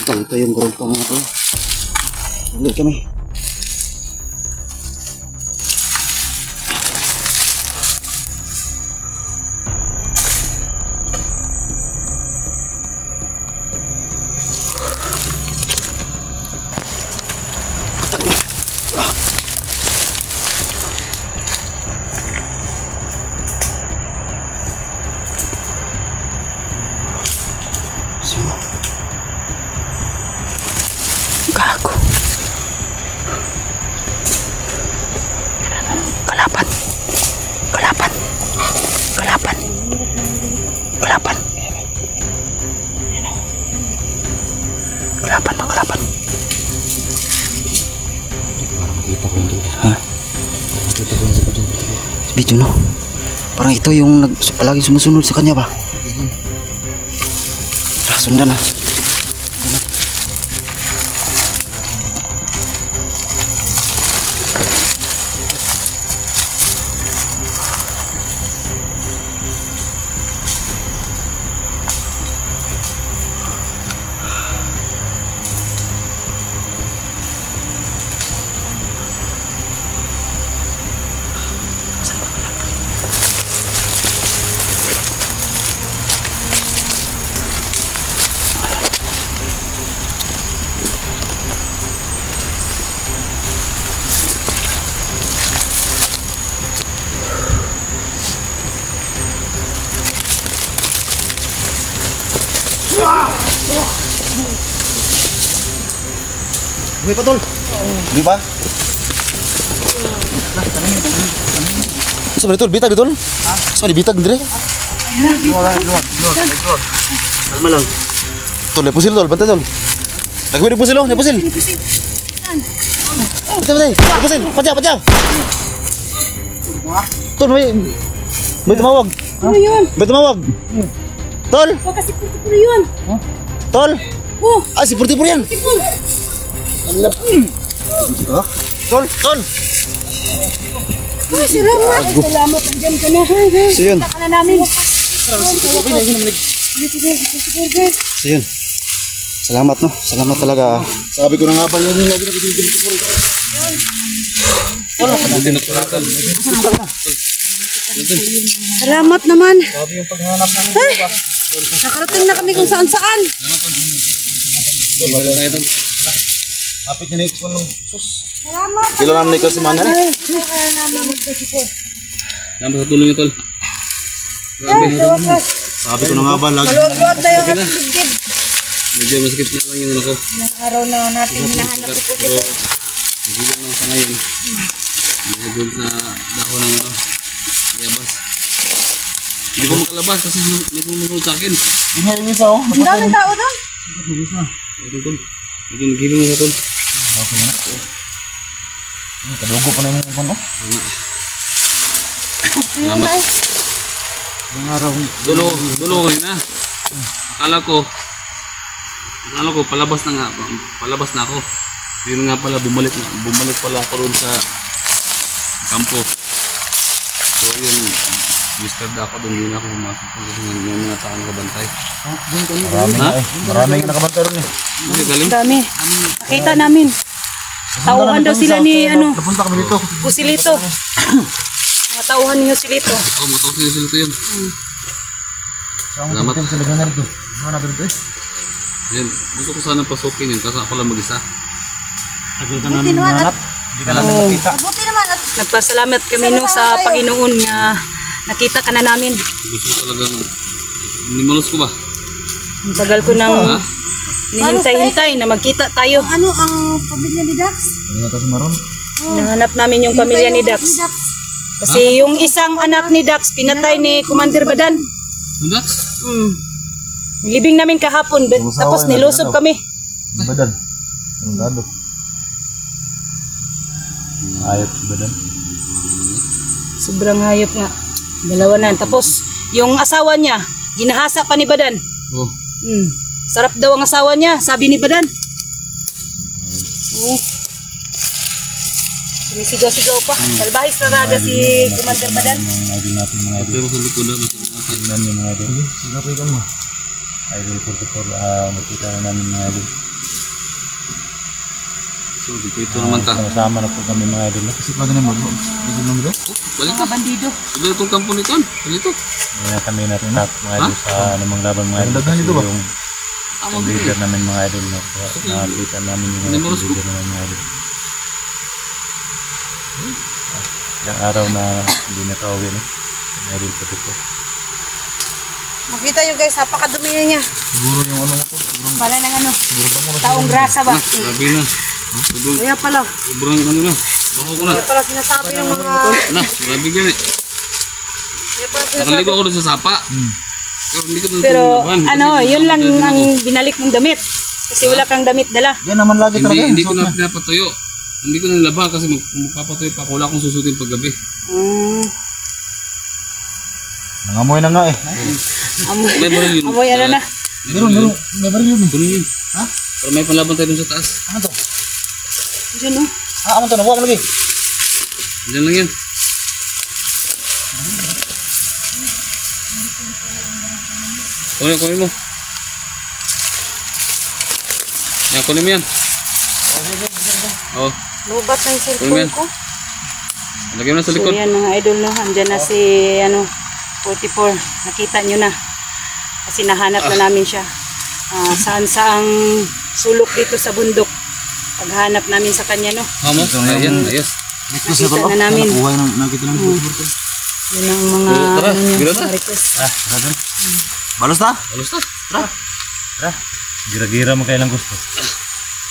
Ito yung grupo mga tol. Ulit kami. Gago. Kalapan. Kalapan. Kalapan. Kalapan. Kalapan to, kalapan. Ha? Video no? Parang ito yung palagi sumusunod sa kanya ba? Sundan na. May patol. Di ba? Sabi tol, bitag tol. Sabi bitag dire. Luwag. Kalma lang. Tol, pusil tol, bantay tol. Lagi mo pusil, pusil. Patay. Pusil, paja. Tol, may tumawag. Ano yun? May tumawag. Tol. Baka si Purtipuro yun. Tol. Oh. Ah, si Purtipuro yan. Tol. Ay, salamat. Salamat. Andiyan ka na. So yun. Kita ka na namin. So yun. Salamat no. Salamat talaga. Sabi ko na nga ba yun yung lagi na Salamat naman. Ay, nakarating na kami kung saan-saan. Kapit niya na ito ng sus. Salamat. Kilo naman ikaw si Manal. Salamat sa tulong niyo, tol. Sabi ko na nga ba lagi. Maluwag tayo ng ligid. Medyo masakit na lang yung ako. Ilang araw na natin hinahanap ito. Pero hindi lang sa ngayon. Nagagod sa dako ng yabas. Hindi ko makalabas kasi may pumunod sa akin. Ang daming tao doon. Ito, tol. Medyo naghilo na sa tol. Okay na. Kadugo pa na yung ano? Salamat. Yung araw. Dulo kayo na. Akala ko palabas na ako. Yun nga pala bumalik pala ako roon sa kampo. So yun, disturbed ako doon, yun ako pumasok kasi may mga taong kabantay. Marami nga nakabantay ron eh. Galing. Dami. Nakita namin. Tauhan daw sila ni ano. Napunta kami dito. Joselito. Mga tauhan ni Joselito. Oo, matawag sila ito yun. Salamat. Sila gana rito. Mana dito eh. Yan, gusto ko sana pasukin yun kasi ako lang mag-isa. Nakita namin hanap. Hindi ka namin nakita. Mabuti naman. Nagpasalamat kami no sa Panginoon nga nakita ka na namin. Gusto ko talagang nimalos ko ba? Ang tagal ko nang hinihintay-hintay na magkita tayo. Ano ang pamilya ni Dax? Ano ito si Maron? Nahanap namin yung pamilya ni Dax. Kasi yung isang anak ni Dax pinatay ni Commander Badan. Ano? Libing namin kahapon, tapos nilusob kami. Badan. Anong gado? Ayot si Badan. Sobrang hayop nga. Dalawa na. Tapos yung asawa niya, ginahasa pa ni Badan. Oh. Sarap daw ang asawa niya, sabi ni Badan. Sinisigaw-sigaw pa. Salbahis na raga si Commander Badan. Mga idol natin mga idol. Pero sa likod na Tignan niyo mga idol. Sige, sinapoy ka mo. Idol 44, makita na namin mga idol. So, dito naman ta. Sama na po kami mga idol. Kasi pag naman, dito naman dito. Balik Mga bandido. Ito itong kampo nito. Dito. Hindi na kami natutap mga idol sa namang laban mga idol. Dagdagan dito ba? Yung leader namin mga idol. Nakakita namin yung leader namin mga idol. Ilang araw na hindi nakauwi no? Mga idol po dito. Makita nyo guys, napakadumi na niya. Siguro yung ano mo to. Pala ng ano. Taong grasa ba? Grabe na. Sobrang, Kaya pala. sobrang ano na. Bako ko na. Kaya pala sinasabi ng mga... Na, grabe gan eh. Kaya pala sinasabi. Nakaligo ako doon sa sapa. Pero hindi ko doon Pero tinabahan. ano, yun lang ang binalik mong damit. Kasi wala kang damit dala. Yan naman lagi talaga. Hindi ko na pinapatuyo. Hindi ko na nilaba kasi magpapatuyo pa. Wala akong susutin paggabi. Nangamoy na nga eh. Amoy, May baril yun. amoy ano na. Meron, may baril yun. Baril yun. Ha? Pero may panlaban tayo dun sa taas. Ano to? Diyan oh. Ano to? Nakuha mo lagi. Diyan lang yan. Kunin mo. Yan, kunin mo yan. Oo. Lubat na yung Kunin mo yan. cellphone ko. Lagyan mo na sa So likod. yan mga idol no. Andyan na si ano, 44. Nakita nyo na. Kasi nahanap na namin siya. Saan saang sulok dito sa bundok. Paghanap namin sa kanya no. Amo? Ayan, ayos. Nakita na namin. Nakuha na, nakita namin. Yun ang mga, Tara, ano niya, gira na. mga request. Balos na? Alos na. Gira-gira mo kailang gusto.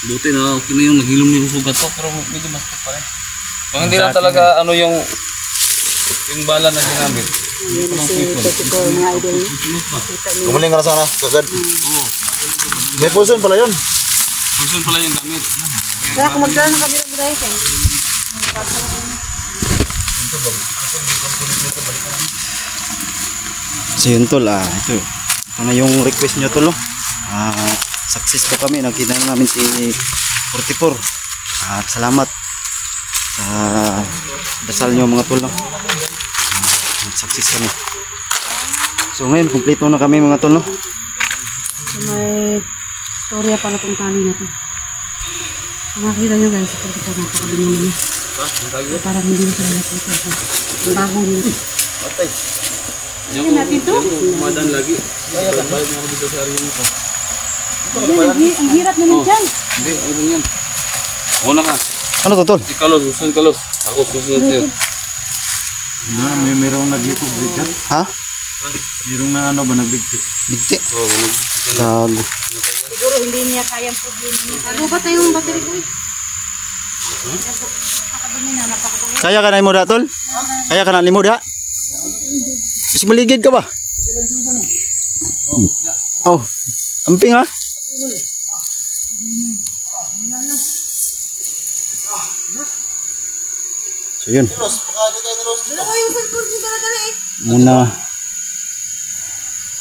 Buti na okay na yung naghilom niya yung sugat ko. Pero medyo masakit pa rin. Kung hindi na talaga ano yung bala na ginamit. Yan na si 44 mga idol no. Nakita niyo. Gumaling ka na sana. Kagad. Oo. May pulson pala yun. Pulson pala yung gamit. Kaya kung magdala ng kamera mo dahil kayo. So yun tol, ito na yung request nyo tol. Success po kami, nakita na namin si 44. At salamat sa dasal nyo mga tol. Success kami. So ngayon, kumpleto na kami mga tol. So may storya para itong tali na ito. Kung makikita nyo guys, ito napakadumi na niya. Parang hindi na sila nakita. Ang bago nito. Yan natin to. Umadan lagi. Bayad na ako dito sa area nito. Ang hirap naman dyan. Hindi, ano yan. Una ka. Ano to tol? Si Carlos, susunod Carlos. Ako susunod sa'yo. Mayroong nag-bigti. Ha? Mayroong na ano ba nagbigti? Bigti. Oo, Gago. Siguro hindi niya kayang problema niya. Lubat na yung battery ko eh. Kaya ka na mo da tol? Kaya ka na limo da? Mas maligid ka ba? Oh, amping ha? So yun. Dalawa yung cellphone ko dala-dala eh. Muna.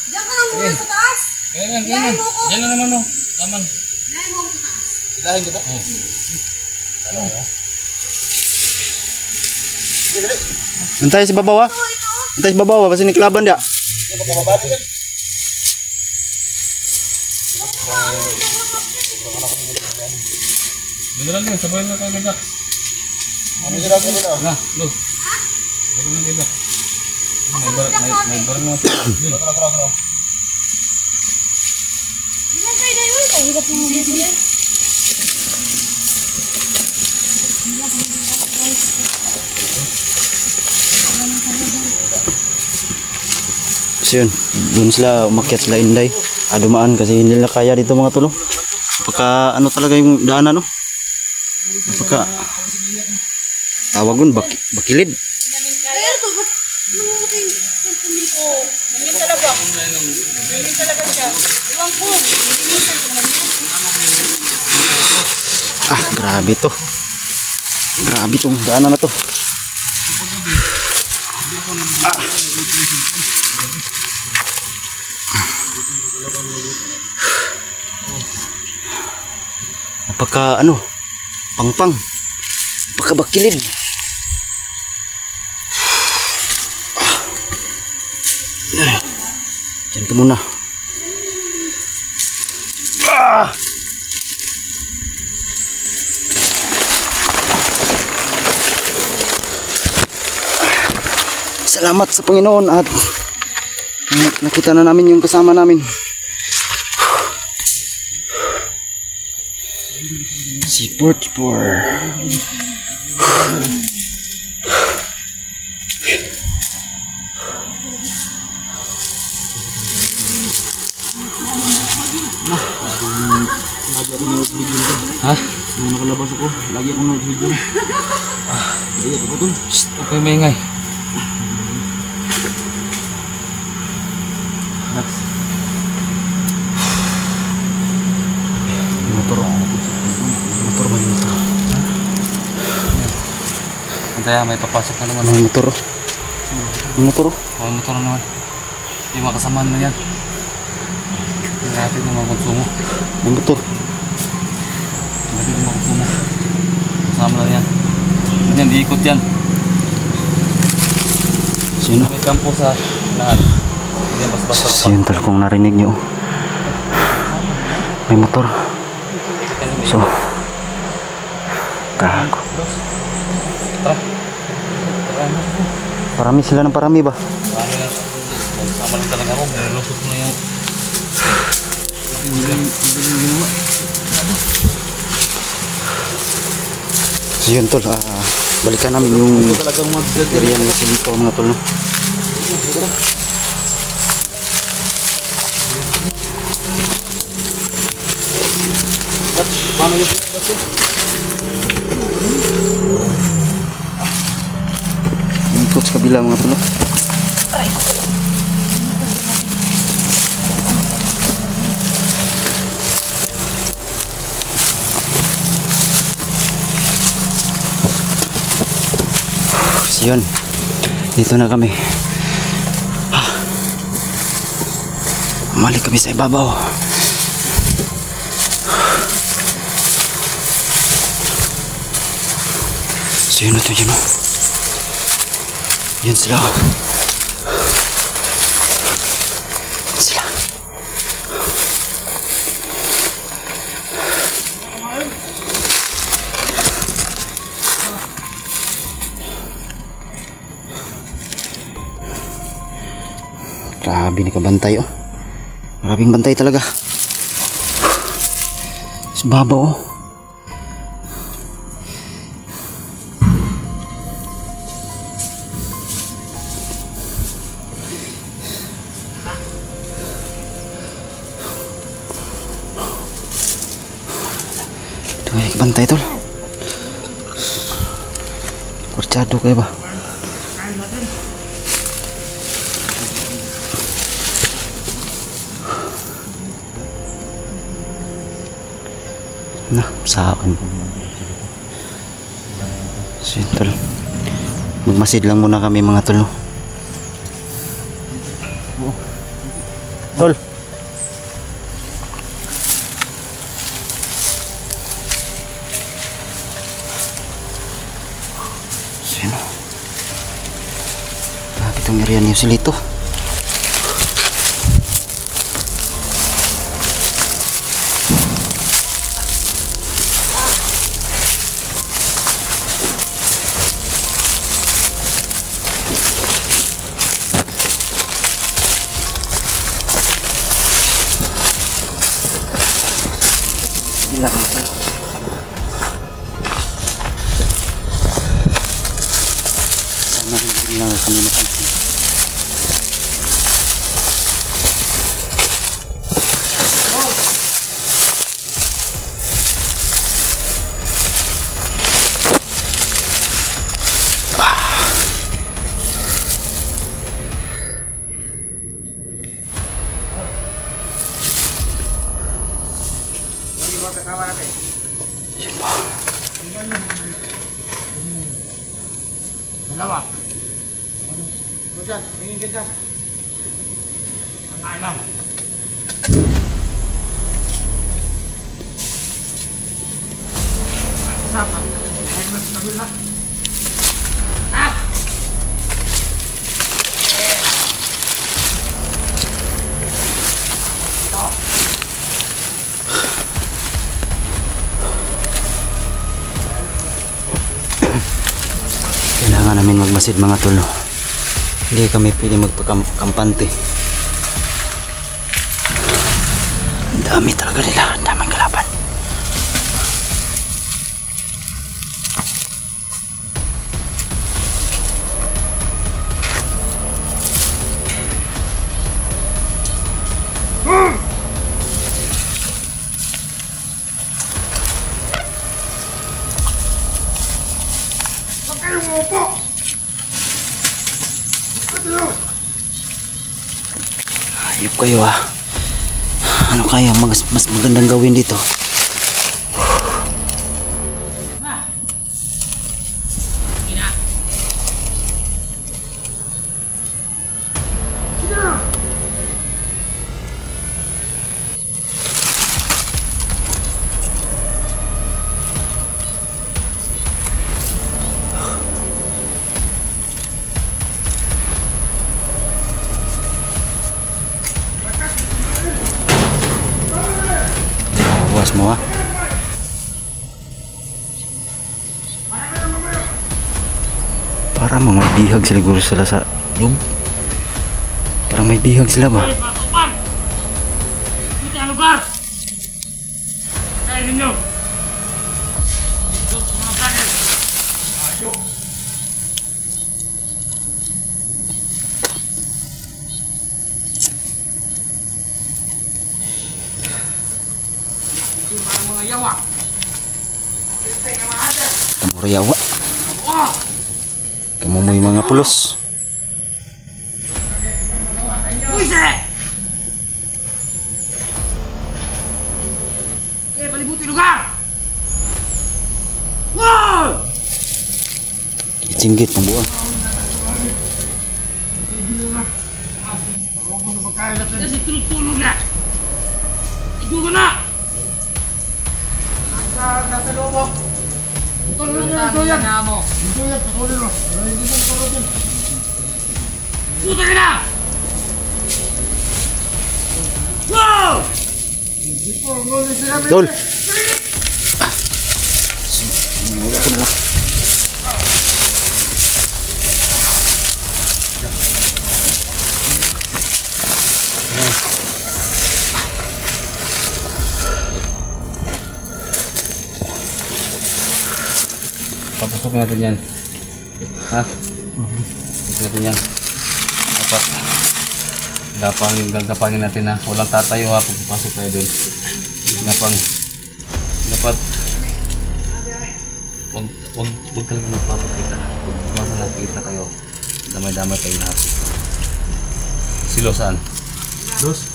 Diyan ka lang muna sa taas. Yan lang naman o. Taman. Dahil mo ako sa taas. Dahin kita. Antay si babaw ha? Antay si babaw ha? Kasi niklaban dia. Dito lang yun, sabayan na kayo ganda. Ano sila ko nila? Na, lo. Dito lang ganda. May barang na. Diyan kayo na yun. Ay, hirap yung mga yan. So yun, dun sila umakyat sila Inday. Dumaan kasi hindi nila kaya dito mga tulo. Napaka ano talaga yung daanan no? Napaka tawagon bakilid. Pero to, ba't nangungutin yung cellphone ko? Ganyan talaga. Ganyan talaga siya. Iwan ko. Nilinisan ko naman yan. Grabe to. Grabe tong daanan na to. Napaka ano, pangpang. Napaka bakilid. Diyan ka muna. Salamat sa Panginoon at nakita na namin yung kasama namin. Si Portipor. Ha? Nung nakalabas ako, lagi akong nag-video. Hindi ako dun. Huwag kayo maingay. Motor ba yung motor? Antaya, may papasok na naman. May motor. May motor. May motor na naman. Yung mga kasamahan mo yan. Yung natin ng mga konsumo. May motor. Natin ng mga konsumo. Kasama na yan. Yan, diikot yan. Sino? May kampo sa lahat. Yan, basta-basta. Sino tal kung narinig nyo? May motor. So, gago. Tara. Parami sila ng parami ba? Marami na. Sama lang talaga ako. Nilusot na yung... So yun tol, balikan namin yung area ng silito mga tol. No? Ikot sa kabila mga tol. No? So yun, dito na kami. Malik kami sa ibabaw. So yun na ito, yun o. Yun sila. Sila. Grabe ni kabantay oh. Maraming bantay talaga. Sa babaw oh. Ito ay bantay tol. Kursyado kayo ba? Na, sa akin. So yun tol. Magmasid lang muna kami mga tol. No? Tol. So yun. Bakit itong area niyo silito? Sana hindi lang kami napansin. Yun po. Kailangan namin magmasid mga tulo. Hindi kami pwede magpakampante. Ang dami talaga nila. Ang daming kalaban. Ayop kayo ah. Ano kaya mas magandang gawin dito? Awas mo ah. Para mga bihag sila siguro sila sa loob. Parang may bihag sila ba? Ito ang lugar! Kaya ninyo! Ito mga kanin! Ayo! Ito para mga yawa! Tamurayawa. Kamu mo yung mga pulos. Palibuti lugar! Wow! Singgit ng buwan. Kasi tulog-tulog na! Ito ka na! Nasa loob mo! Tulog na mo! Puta ka na! Wow! Dol! Papasok natin yan. Ha? Papasok natin yan. Dapat gagapangin natin na walang tatayo ha pag papasok tayo doon. Dapat wag ka lang magpapakita. Huwag ka nakikita kayo. Damay-damay kayo lahat. Silo saan? Los?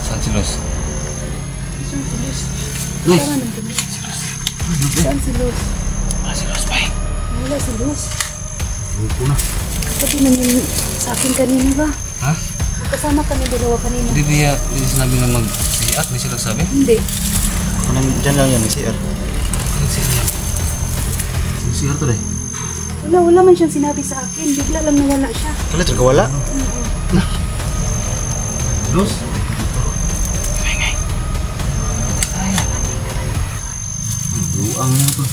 Saan si Los? Los? Saan si Luz? Si Los pa eh. Wala si Luz. Lupo na. Sabi naman sa akin kanina ba? Ha? Kasama kami dalawa kanina. Hindi ba sinabi nga mag-siat? May sila sabi? Hindi. Diyan lang yan, CR. CR to rin. Wala man siyang sinabi sa akin. Bigla lang nawala siya. Kala wala? Los? Luang na ito.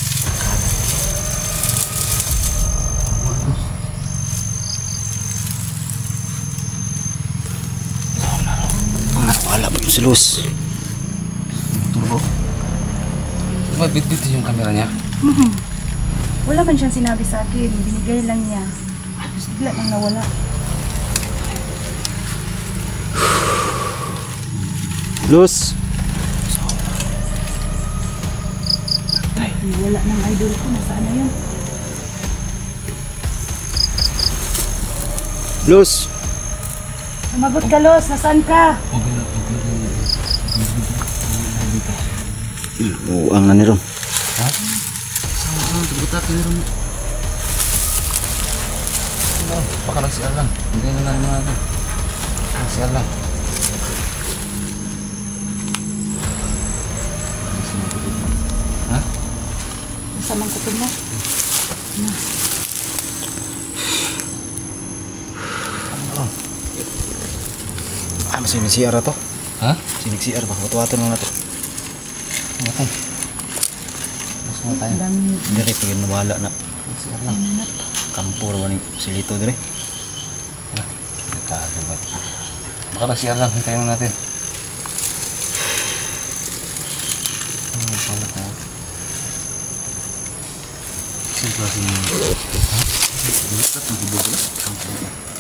Wala ba yung si Luz? Turbo. Diba bit-bit yung camera niya? Wala man siyang sinabi sa akin. Binigay lang niya. Tapos bigla lang nawala. Luz! Wala ng idol ko. Nasaan na yun? Luz! Sumagot ka, Los. Nasaan ka? Ang na niron. Ha? Saan? Tubutak na rin. Baka nagsiar lang. Hindi na lang mga ito. Nagsiar lang. Ha? Masamang kutub mo. Masih CR to? Ha? Sinig CR ba? Wato-wato na nato. Matay. Mas matay. Hindi rin pagin nawala na. Nagsiar lang. Kampur ba ni silito dire? Gago ba? Baka nag-CR lang, hintayin natin. Pala ko. Sino ba si... Ha? Bulat na, magbubulat.